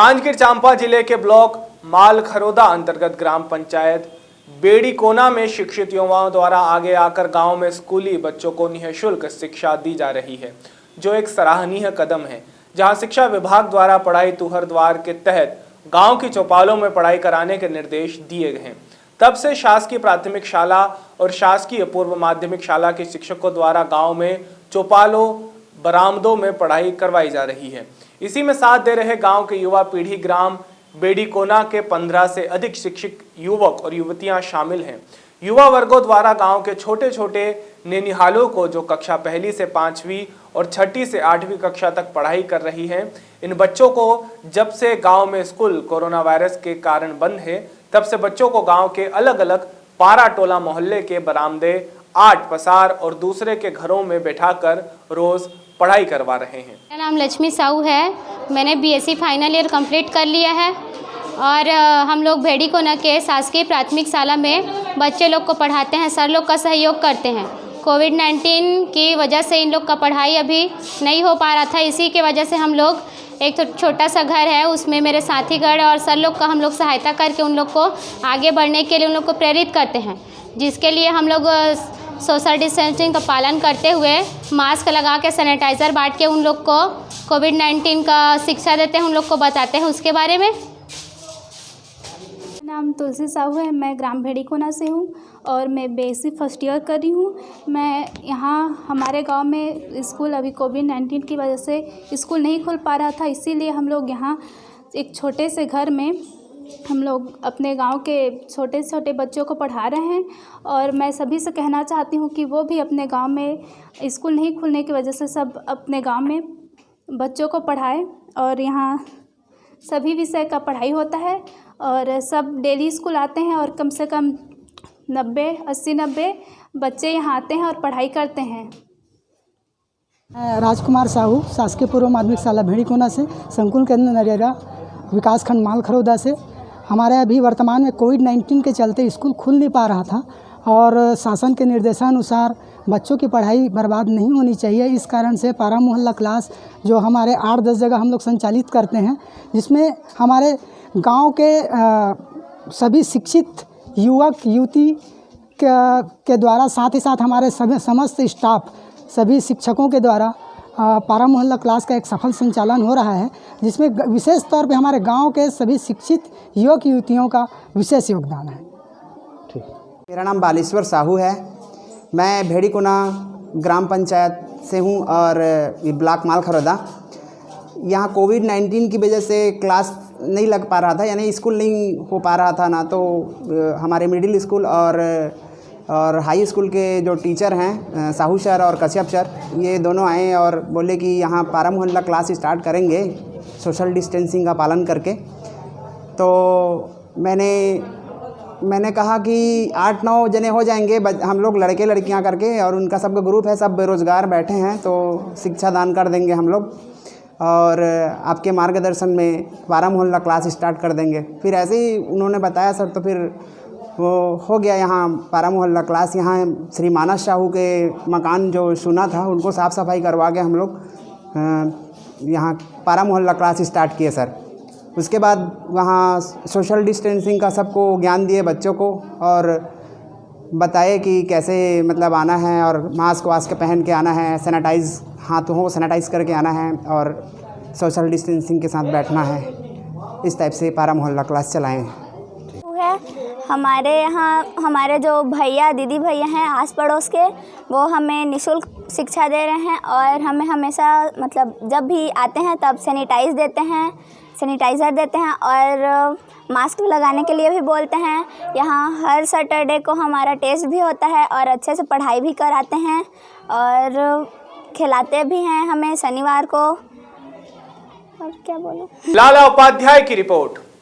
जांजगीर चांपा जिले के ब्लॉक मालखरोदा अंतर्गत ग्राम पंचायत बेड़ी कोना में शिक्षित युवाओं द्वारा आगे आकर गांव में स्कूली बच्चों को निःशुल्क शिक्षा दी जा रही है, जो एक सराहनीय कदम है। जहां शिक्षा विभाग द्वारा पढ़ाई तुहर द्वार के तहत गांव की चौपालों में पढ़ाई कराने के निर्देश दिए गए हैं। तब से शासकीय प्राथमिक शाला और शासकीय पूर्व माध्यमिक शाला के शिक्षकों द्वारा गांव में चौपालों बरामदों में पढ़ाई करवाई जा रही है। इसी में साथ दे रहे गांव के युवा पीढ़ी ग्राम बेड़ी कोना के 15 से अधिक शिक्षित युवक और युवतियां शामिल हैं। युवा वर्गों द्वारा गांव के छोटे छोटे नैनिहालों को, जो कक्षा 1 से 5वीं और 6ठी से 8वीं कक्षा तक पढ़ाई कर रही हैं, इन बच्चों को जब से गांव में स्कूल कोरोना वायरस के कारण बंद है, तब से बच्चों को गांव के अलग अलग पारा टोला मोहल्ले के बरामदे, आठ पसार और दूसरे के घरों में बैठाकर रोज पढ़ाई करवा रहे हैं। मेरा नाम लक्ष्मी साहू है। मैंने बीएससी फाइनल ईयर कंप्लीट कर लिया है और हम लोग बेड़ी कोना के शासकीय प्राथमिक शाला में बच्चे लोग को पढ़ाते हैं। सर लोग का सहयोग करते हैं। कोविड-19 की वजह से इन लोग का पढ़ाई अभी नहीं हो पा रहा था। इसी के वजह से हम लोग एक तो छोटा सा घर है, उसमें मेरे साथीगण और सर लोग का हम लोग सहायता करके उन लोग को आगे बढ़ने के लिए उन लोग को प्रेरित करते हैं, जिसके लिए हम लोग सोशल डिस्टेंसिंग का पालन करते हुए मास्क लगा के सैनिटाइज़र बांट के उन लोग को कोविड-19 का शिक्षा देते हैं, उन लोग को बताते हैं उसके बारे में। नाम तुलसी साहू है। मैं ग्राम बेड़ी कोना से हूँ और मैं बीएससी फर्स्ट ईयर कर रही हूँ। मैं यहाँ हमारे गांव में स्कूल अभी कोविड-19 की वजह से स्कूल नहीं खुल पा रहा था, इसीलिए हम लोग यहाँ एक छोटे से घर में हम लोग अपने गांव के छोटे छोटे बच्चों को पढ़ा रहे हैं। और मैं सभी से कहना चाहती हूँ कि वो भी अपने गांव में स्कूल नहीं खुलने की वजह से सब अपने गांव में बच्चों को पढ़ाएं। और यहाँ सभी विषय का पढ़ाई होता है और सब डेली स्कूल आते हैं और कम से कम 80-90 बच्चे यहाँ आते हैं और पढ़ाई करते हैं। राजकुमार साहू, शासकीय पूर्व माध्यमिक शाला बेड़ी कोना से, संकुल केंद्र नरेगा, विकासखंड मालखरोदा से। हमारे अभी वर्तमान में कोविड-19 के चलते स्कूल खुल नहीं पा रहा था और शासन के निर्देशानुसार बच्चों की पढ़ाई बर्बाद नहीं होनी चाहिए। इस कारण से पारा मोहल्ला क्लास जो हमारे 8-10 जगह हम लोग संचालित करते हैं, जिसमें हमारे गांव के सभी शिक्षित युवक युवती के द्वारा, साथ ही साथ हमारे सभी समस्त स्टाफ, सभी शिक्षकों के द्वारा पारा मोहल्ला क्लास का एक सफल संचालन हो रहा है, जिसमें विशेष तौर पे हमारे गांव के सभी शिक्षित युवक युवतियों का विशेष योगदान है। ठीक। मेरा नाम बालेश्वर साहू है। मैं बेड़ी कोना ग्राम पंचायत से हूं और ब्लॉक मालखरोदा। यहाँ कोविड-19 की वजह से क्लास नहीं लग पा रहा था, यानी स्कूल नहीं हो पा रहा था ना। तो हमारे मिडिल स्कूल और हाई स्कूल के जो टीचर हैं, साहू सर और कश्यप सर, ये दोनों आए और बोले कि यहाँ पारा मोहल्ला क्लास स्टार्ट करेंगे सोशल डिस्टेंसिंग का पालन करके। तो मैंने कहा कि 8-9 जने हो जाएंगे हम लोग, लड़के लड़कियाँ करके, और उनका सबका ग्रुप है, सब बेरोज़गार बैठे हैं, तो शिक्षा दान कर देंगे हम लोग और आपके मार्गदर्शन में पारा मोहल्ला क्लास स्टार्ट कर देंगे। फिर ऐसे ही उन्होंने बताया सर, तो फिर वो हो गया यहाँ पारा मोहल्ला क्लास। यहाँ श्री मानस साहू के मकान जो सुना था, उनको साफ़ सफाई करवा के हम लोग यहाँ पारा मोहल्ला क्लास स्टार्ट किए सर। उसके बाद वहाँ सोशल डिस्टेंसिंग का सबको ज्ञान दिए बच्चों को और बताए कि कैसे मतलब आना है और मास्क वास्क पहन के आना है, सैनिटाइज़ हाथों को सैनिटाइज़ करके आना है और सोशल डिस्टेंसिंग के साथ बैठना है। इस टाइप से पारा मोहल्ला क्लास चलाएँ हैं। हमारे यहाँ हमारे जो भैया दीदी भैया हैं आस पड़ोस के, वो हमें निःशुल्क शिक्षा दे रहे हैं और हमें हमेशा मतलब जब भी आते हैं तब सैनिटाइज़र देते हैं और मास्क लगाने के लिए भी बोलते हैं। यहाँ हर सैटरडे को हमारा टेस्ट भी होता है और अच्छे से पढ़ाई भी कराते हैं और खिलाते भी हैं हमें शनिवार को। और क्या बोलूं? लाला उपाध्याय की रिपोर्ट।